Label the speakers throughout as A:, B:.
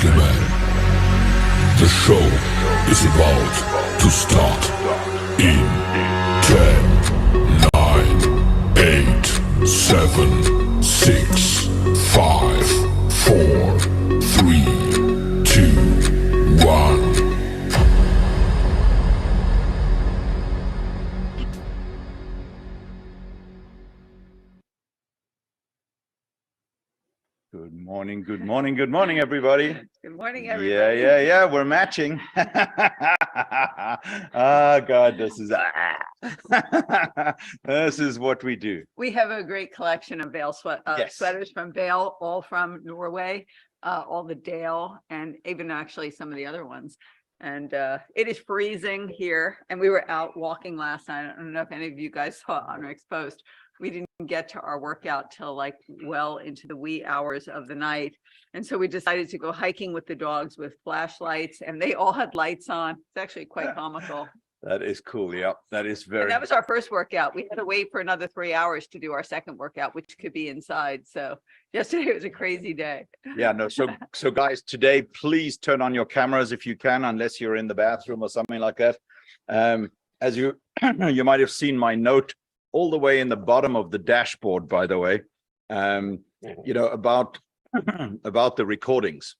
A: gentlemen, the show is about to start in 10, 9, 8, 7, 6, 5, 4, 3, 2, 1.
B: Good morning, good morning, good morning, everybody.
C: Good morning, everybody.
B: Yeah, we're matching. Oh, God, this is this is what we do.
C: We have a great collection of Vail
B: Yes.
C: sweaters from Vail, all from Norway, all the Dale, and even actually some of the other ones. And it is freezing here, and we were out walking last night. I don't know if any of you guys saw on Rick's post. We didn't get to our workout till like well into the wee hours of the night. And so we decided to go hiking with the dogs with flashlights, and they all had lights on. It's actually quite comical.
B: That is cool. Yeah, that is
C: And
B: very.
C: that was our first workout. We had to wait for another 3 hours to do our second workout, which could be inside. So yesterday was a crazy day.
B: Yeah, no. So guys, today, please turn on your cameras if you can, unless you're in the bathroom or something like that. As you you might have seen my note all the way in the bottom of the dashboard, by the way, you know, about the recordings.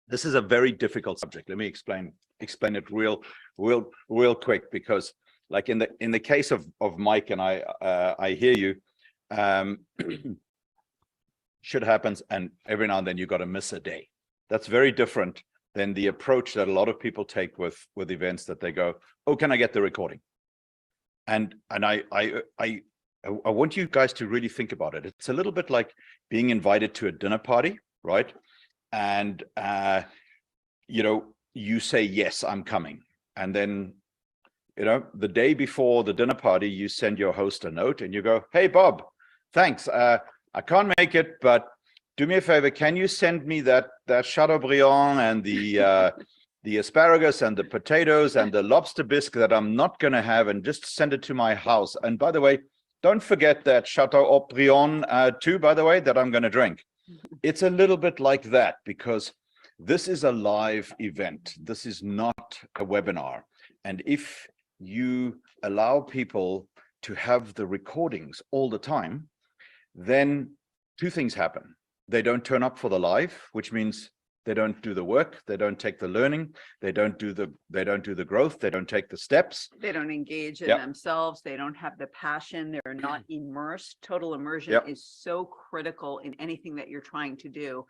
B: This is a very difficult subject. Let me explain it real quick, because like in the case of Mike and I hear you, shit happens, and every now and then you got to miss a day. That's very different than the approach that a lot of people take with events, that they go, oh, can I get the recording? And I want you guys to really think about it. It's a little bit like being invited to a dinner party, right? And you know, you say, yes, I'm coming. And then, you know, the day before the dinner party, you send your host a note and you go, hey, Bob, thanks. I can't make it, but do me a favor. Can you send me that Chateaubriand and the asparagus and the potatoes and the lobster bisque that I'm not going to have, and just send it to my house. And by the way, don't forget that Chateaubriand too, by the way, that I'm going to drink. It's a little bit like that, because this is a live event. This is not a webinar. And if you allow people to have the recordings all the time, then two things happen. They don't turn up for the live, which means they don't do the work, they don't take the learning, they don't do the growth, they don't take the steps.
C: They don't engage in themselves. They don't have the passion. They're not immersed. Total immersion is so critical in anything that you're trying to do.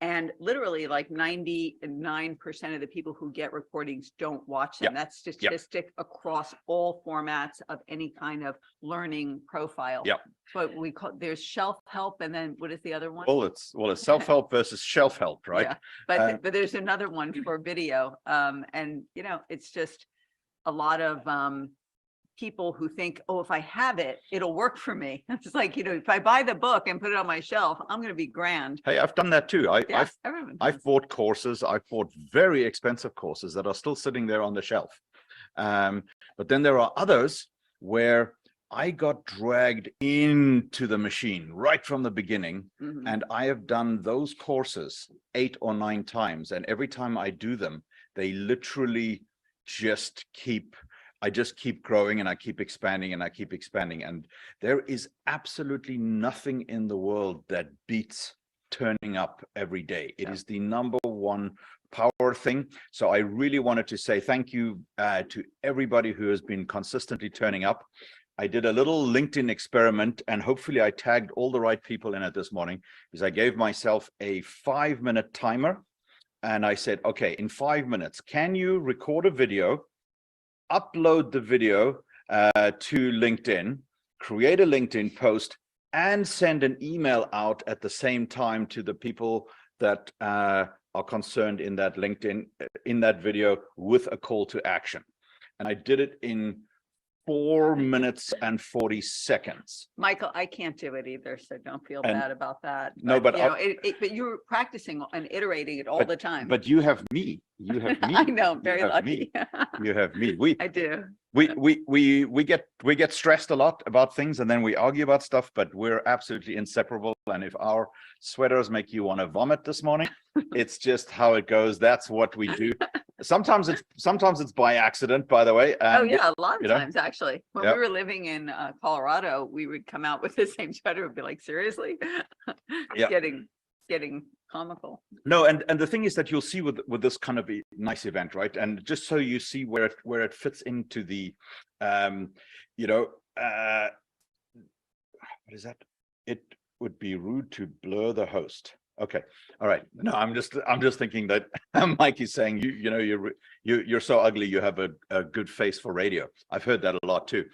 C: And literally like 99% of the people who get recordings don't watch them. That's statistic across all formats of any kind of learning profile. But we call, there's shelf help, and then what is the other one?
B: Well, it's self-help versus shelf help, right?
C: Yeah, but there's another one for video. And you know, it's just a lot of people who think, oh, if I have it, it'll work for me. It's like, you know, if I buy the book and put it on my shelf, I'm going to be grand.
B: Hey, I've done that too. I've bought courses. I've bought very expensive courses that are still sitting there on the shelf. But then there are others where I got dragged into the machine right from the beginning. And I have done those courses 8 or 9 times. And every time I do them, they literally just I just keep growing, and I keep expanding, and I keep expanding. And there is absolutely nothing in the world that beats turning up every day. It is the #1 power thing. So I really wanted to say thank you to everybody who has been consistently turning up. I did a little LinkedIn experiment, and hopefully I tagged all the right people in it this morning, because I gave myself a 5-minute timer. And I said, okay, in 5 minutes, can you record a video, upload the video to LinkedIn, create a LinkedIn post, and send an email out at the same time to the people that are concerned in that LinkedIn, in that video, with a call to action. And I did it in 4 minutes and 40 seconds.
C: Michael, I can't do it either, so don't feel bad about that.
B: No, but
C: you know, but you're practicing and iterating it all the time.
B: But you have me. You have me.
C: I know, I'm very
B: have
C: lucky.
B: You have me.
C: I do.
B: We get stressed a lot about things, and then we argue about stuff, but we're absolutely inseparable. And if our sweaters make you want to vomit this morning, it's just how it goes. That's what we do. Sometimes it's by accident, by the way.
C: Oh yeah, a lot of times actually. When
B: Yep.
C: we were living in Colorado, we would come out with the same sweater and be like, seriously?
B: Yeah.
C: Getting comical.
B: No, and the thing is that you'll see with this kind of a nice event, right? And just so you see where it fits into the what is that? It would be rude to blur the host. Okay. All right. No, I'm just thinking that Mike is saying you're so ugly you have a good face for radio. I've heard that a lot too.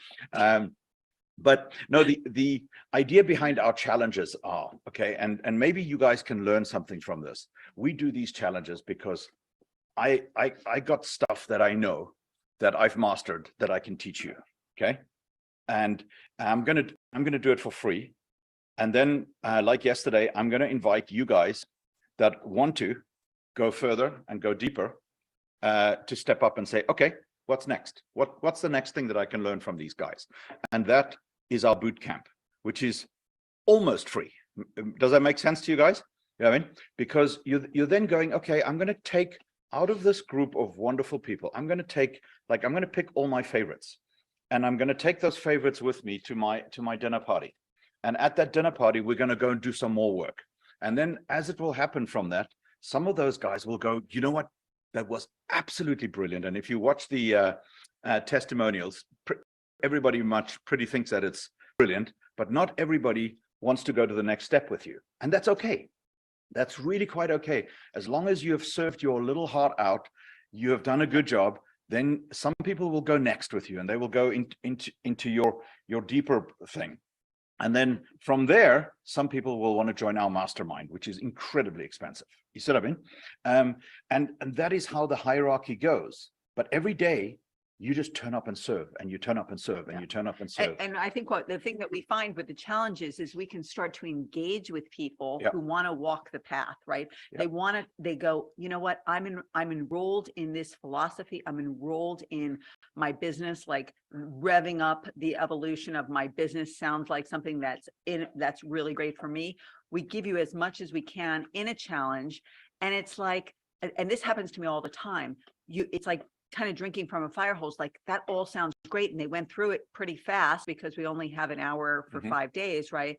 B: But no, the idea behind our challenges are, okay, and maybe you guys can learn something from this. We do these challenges because I got stuff that I know that I've mastered that I can teach you, okay? And I'm gonna do it for free. And then like yesterday, I'm gonna invite you guys that want to go further and go deeper to step up and say, okay, what's next? What's the next thing that I can learn from these guys? And that is our boot camp, which is almost free. Does that make sense to you guys? You know what I mean? Because you're then going, okay, I'm going to take out of this group of wonderful people, I'm going to pick all my favorites, and I'm going to take those favorites with me to my dinner party. And at that dinner party, we're going to go and do some more work. And then as it will happen from that, some of those guys will go, you know what? That was absolutely brilliant. And if you watch the testimonials, everybody pretty thinks that it's brilliant, but not everybody wants to go to the next step with you. And that's okay. That's really quite okay. As long as you have served your little heart out, you have done a good job, then some people will go next with you and they will go into your deeper thing. And then from there, some people will want to join our mastermind, which is incredibly expensive. You see what I mean? And that is how the hierarchy goes. But every day, you just turn up and serve, and you turn up and serve, and you turn up and serve.
C: And I think the thing that we find with the challenges is we can start to engage with people who want to walk the path, right? They go, you know what, I'm enrolled in this philosophy. I'm enrolled in my business, like revving up the evolution of my business sounds like something that's really great for me. We give you as much as we can in a challenge. And it's like, and this happens to me all the time. It's like kind of drinking from a fire hose, like that all sounds great. And they went through it pretty fast because we only have an hour for 5 days, right?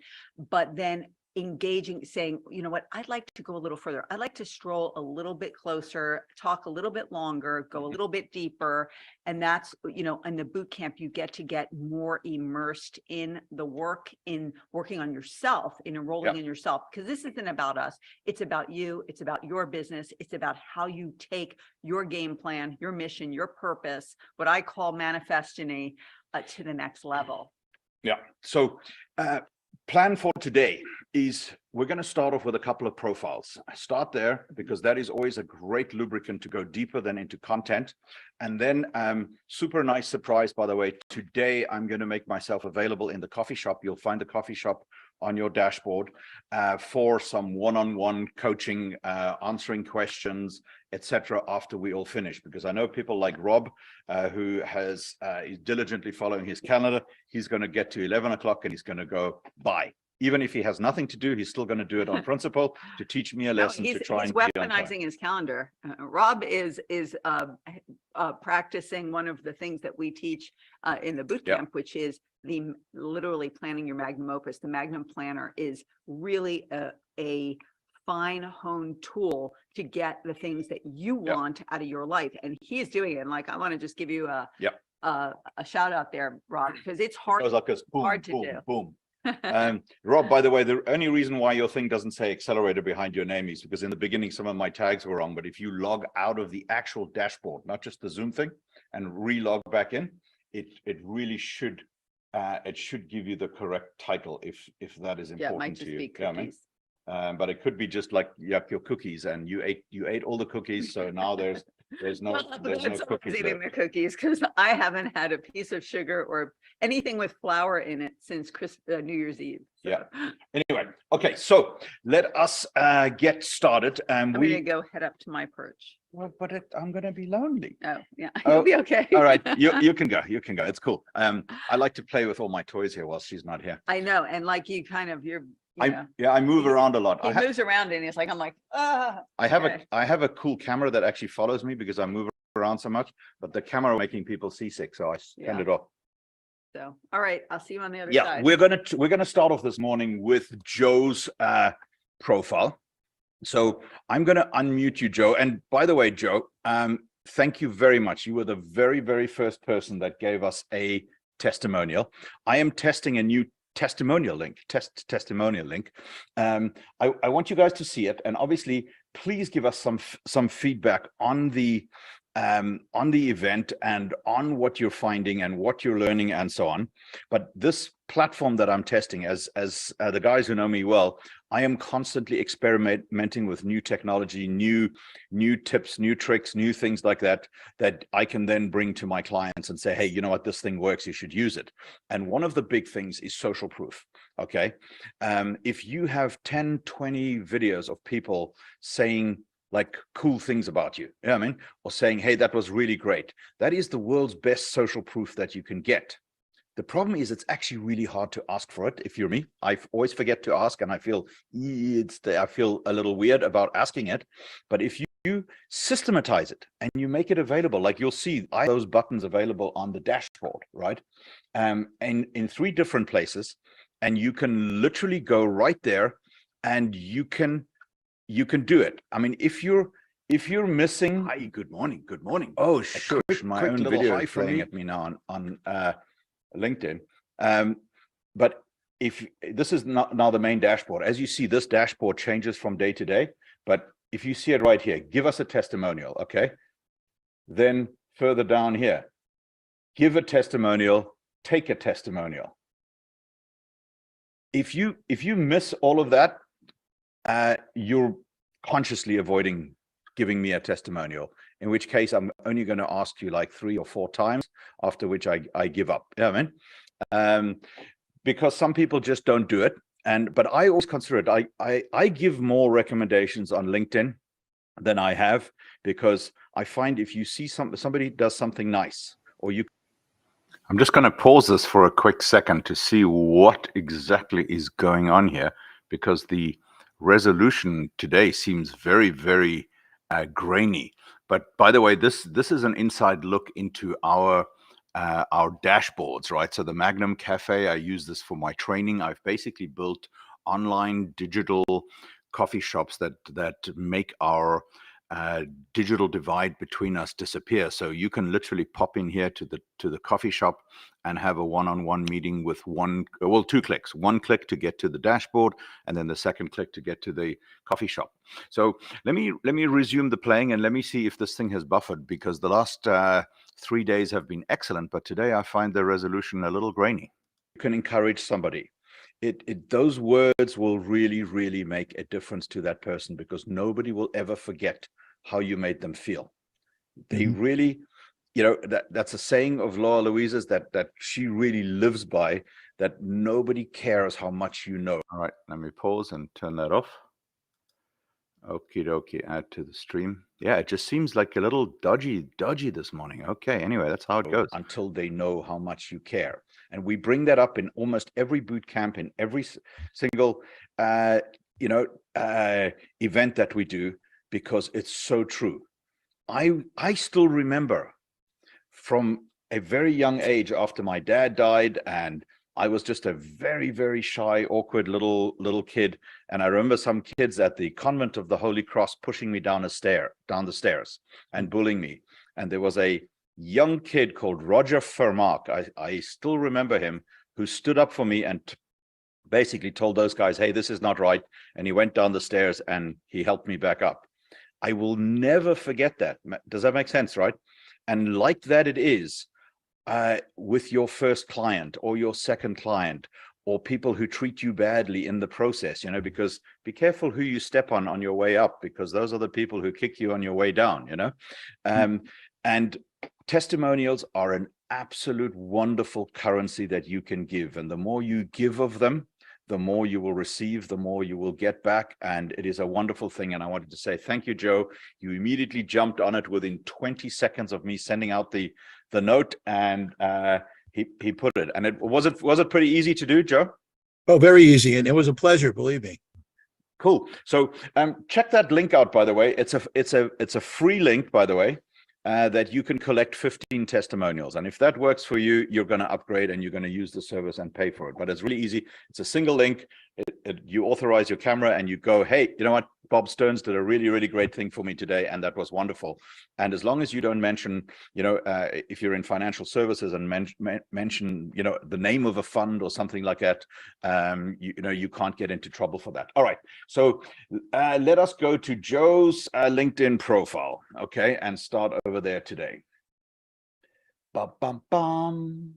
C: But then engaging, saying, you know what, I'd like to go a little further. I'd like to stroll a little bit closer, talk a little bit longer, go a little bit deeper. And that's, in the boot camp, you get more immersed in the work, in working on yourself, in enrolling in yourself, because this isn't about us. It's about you. It's about your business. It's about how you take your game plan, your mission, your purpose, what I call manifestiny, to the next level.
B: Yeah. So plan for today is we're going to start off with a couple of profiles. I start there because that is always a great lubricant to go deeper than into content. And then super nice surprise, by the way, today I'm going to make myself available in the coffee shop. You'll find the coffee shop on your dashboard for some one-on-one coaching, answering questions, etc. after we all finish, because I know people like Rob, who is diligently following his calendar. He's going to get to 11 o'clock and he's going to go bye. Even if he has nothing to do, he's still going to do it on principle to teach me a lesson.
C: He's
B: be on time.
C: weaponizing his calendar. Rob is practicing one of the things that we teach in the boot camp, which is literally planning your magnum opus. The Magnum Planner is really a fine-honed tool to get the things that you want out of your life, and he is doing it. And like, I want to just give you a shout out there, Rob, because it's hard. Hard to do.
B: Boom. Rob, by the way, the only reason why your thing doesn't say accelerator behind your name is because in the beginning some of my tags were wrong, but if you log out of the actual dashboard, not just the Zoom thing, and re-log back in, it really should give you the correct title if that is important to you. Yeah, I mean, but it could be just like your cookies, and you ate all the cookies, so now there's no cookies
C: eating the cookies, because I haven't had a piece of sugar or anything with flour in it since New Year's Eve. So.
B: Yeah. Anyway, okay, so let us get started.
C: I'm gonna go head up to my perch.
B: Well, but I'm going to be lonely.
C: Oh, yeah,
B: Oh,
C: you'll be okay.
B: All right, you can go. You can go. It's cool. I like to play with all my toys here while she's not here.
C: I know, and like you kind of,
B: I move around a lot.
C: he moves around and it's like, I'm like,
B: I have a cool camera that actually follows me because I move around so much, but the camera making people seasick, so I turned it off.
C: So, all right, I'll see you on the other
B: Yeah,
C: side.
B: we're gonna start off this morning with Joe's profile. So I'm gonna unmute you, Joe. And by the way, Joe, thank you very much. You were the very, very first person that gave us a testimonial. I am testing a new testimonial link. I want you guys to see it, and obviously, please give us some feedback on the event and on what you're finding and what you're learning and so on. But this platform that I'm testing, as the guys who know me well, I am constantly experimenting with new technology, new tips, new tricks, new things like that I can then bring to my clients and say, hey, you know what, this thing works, you should use it. And one of the big things is social proof. Okay, if you have 10, 20 videos of people saying like cool things about you, you know what I mean? Or saying, hey, that was really great. That is the world's best social proof that you can get. The problem is it's actually really hard to ask for it. If you're me, I always forget to ask, and I feel a little weird about asking it. But if you systematize it and you make it available, like you'll see, I have those buttons available on the dashboard, right? And in 3 different places, and you can literally go right there, and you can do it. I mean, if you're missing, hi, good morning. Oh, shush, my own video is playing at me now on LinkedIn. But if this is not now the main dashboard, as you see, this dashboard changes from day to day. But if you see it right here, give us a testimonial, okay? Then further down here, give a testimonial, take a testimonial. If you miss all of that, you're consciously avoiding giving me a testimonial, in which case I'm only going to ask you like 3 or 4 times, after which I give up. Yeah, man. Because some people just don't do it. But I always consider it. I give more recommendations on LinkedIn than I have, because I find if you see somebody does something nice, or you. I'm just going to pause this for a quick second to see what exactly is going on here, because the resolution today seems very, very grainy. But by the way, this is an inside look into our dashboards, right? So the Magnum Cafe, I use this for my training. I've basically built online digital coffee shops that make our digital divide between us disappear. So you can literally pop in here to the coffee shop and have a one-on-one meeting with 2 clicks. 1 click to get to the dashboard, and then the second click to get to the coffee shop. So let me resume the playing, and let me see if this thing has buffered, because the last 3 days have been excellent, but today I find the resolution a little grainy. You can encourage somebody. Those words will really, really make a difference to that person, because nobody will ever forget how you made them feel. They really, that's a saying of Laura Louise's that she really lives by, that nobody cares how much you know. All right, let me pause and turn that off. Okie dokie, add to the stream. Yeah, it just seems like a little dodgy this morning. Okay, anyway, that's how it goes. Until they know how much you care. And we bring that up in almost every boot camp, in every single event that we do, because it's so true. I still remember from a very young age, after my dad died, and I was just a very, very shy, awkward little kid. And I remember some kids at the Convent of the Holy Cross pushing me down the stairs and bullying me. And there was a young kid called Roger Fermark, I still remember him, who stood up for me and basically told those guys, hey, this is not right. And he went down the stairs and he helped me back up. I will never forget that. Does that make sense, right? And like that it is with your first client or your second client, or people who treat you badly in the process, because be careful who you step on your way up, because those are the people who kick you on your way down, And testimonials are an absolute wonderful currency that you can give. And the more you give of them, the more you will receive, the more you will get back. And it is a wonderful thing. And I wanted to say thank you, Joe. You immediately jumped on it within 20 seconds of me sending out the note, and he put it. And was it pretty easy to do, Joe?
D: Oh, very easy. And it was a pleasure, believe me.
B: Cool. So check that link out, by the way. It's a free link, by the way, that you can collect 15 testimonials. And if that works for you, you're going to upgrade and you're going to use the service and pay for it. But it's really easy. It's a single link. You authorize your camera and you go, hey, you know what? Bob Stearns did a really, really great thing for me today, and that was wonderful. And as long as you don't mention, if you're in financial services and mention, the name of a fund or something like that, you can't get into trouble for that. All right. So let us go to Joe's LinkedIn profile, okay, and start over there today. Bum, bum, bum.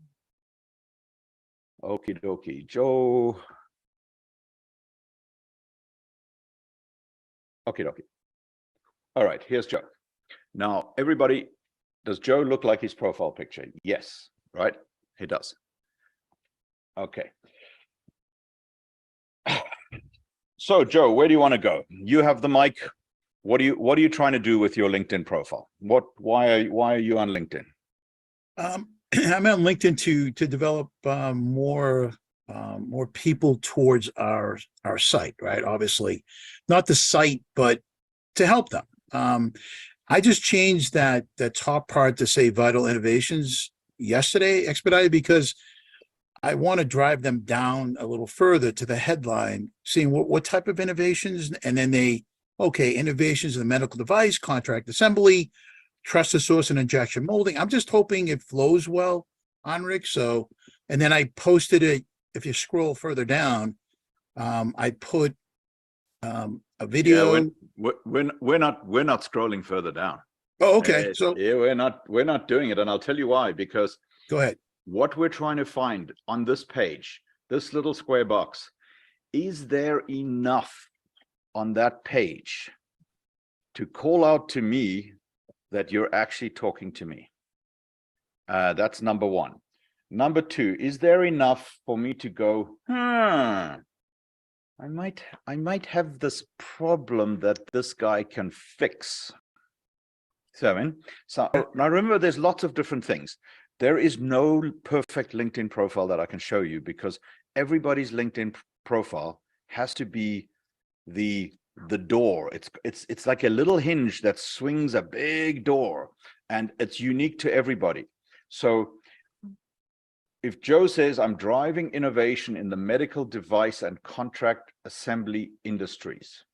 B: Okie dokie, Joe. Okay, okay. All right, here's Joe. Now, everybody, does Joe look like his profile picture? Yes, right? He does. Okay. So, Joe, where do you want to go? You have the mic. What are you trying to do with your LinkedIn profile? Why are you on LinkedIn?
D: I'm on LinkedIn to develop more people towards our site, right? Obviously, not the site, but to help them. I just changed the top part to say vital innovations yesterday, expedited, because I want to drive them down a little further to the headline, seeing what type of innovations, and then innovations in the medical device, contract assembly, trusted source and injection molding. I'm just hoping it flows well, Henrik. So, and then I posted it. If you scroll further down, I put a video.
B: Yeah, we're not scrolling further down.
D: Oh, okay. So
B: yeah, we're not doing it, and I'll tell you why. Because
D: go ahead.
B: What we're trying to find on this page, this little square box, is there enough on that page to call out to me that you're actually talking to me? That's number one. Number two, is there enough for me to go, I might have this problem that this guy can fix. So now remember, there's lots of different things. There is no perfect LinkedIn profile that I can show you, because everybody's LinkedIn profile has to be the door. It's like a little hinge that swings a big door, and it's unique to everybody. So if Joe says, I'm driving innovation in the medical device and contract assembly industries.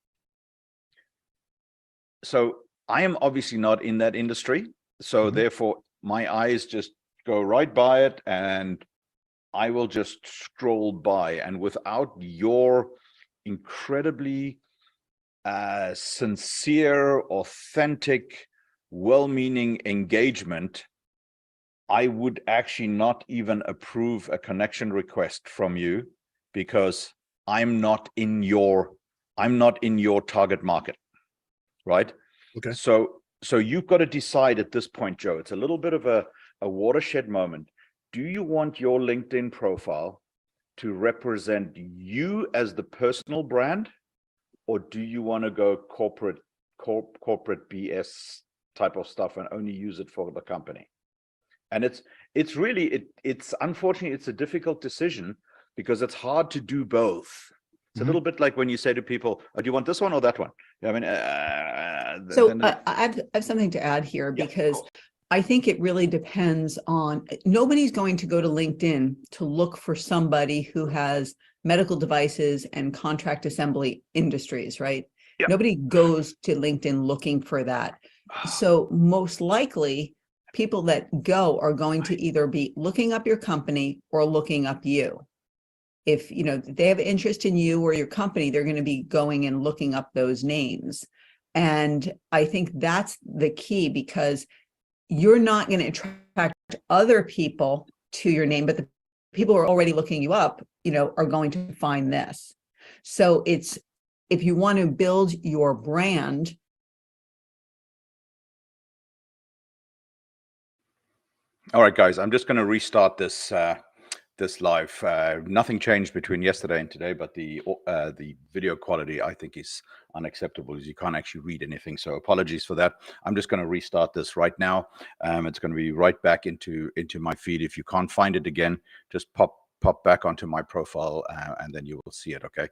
B: So I am obviously not in that industry. So therefore my eyes just go right by it, and I will just scroll by. And without your incredibly sincere, authentic, well-meaning engagement, I would actually not even approve a connection request from you, because I'm not in your target market, right?
D: Okay.
B: So you've got to decide at this point, Joe. It's a little bit of a watershed moment. Do you want your LinkedIn profile to represent you as the personal brand, or do you want to go corporate BS type of stuff and only use it for the company? And it's really unfortunately, it's a difficult decision, because it's hard to do both. It's a little bit like when you say to people, oh, do you want this one or that one? I mean,
C: I have something to add here, because cool. I think it really depends on, nobody's going to go to LinkedIn to look for somebody who has medical devices and contract assembly industries, right? Yep. Nobody goes to LinkedIn looking for that. So most likely, people that go are going to either be looking up your company or looking up you. If they have interest in you or your company, they're going to be going and looking up those names. And I think that's the key, because you're not going to attract other people to your name, but the people who are already looking you up, are going to find this. So if you want to build your brand.
B: All right, guys, I'm just going to restart this this live. Nothing changed between yesterday and today, but the video quality I think is unacceptable, as you can't actually read anything. So apologies for that. I'm just going to restart this right now. It's going to be right back into my feed. If you can't find it again, just pop back onto my profile and then you will see it. Okay.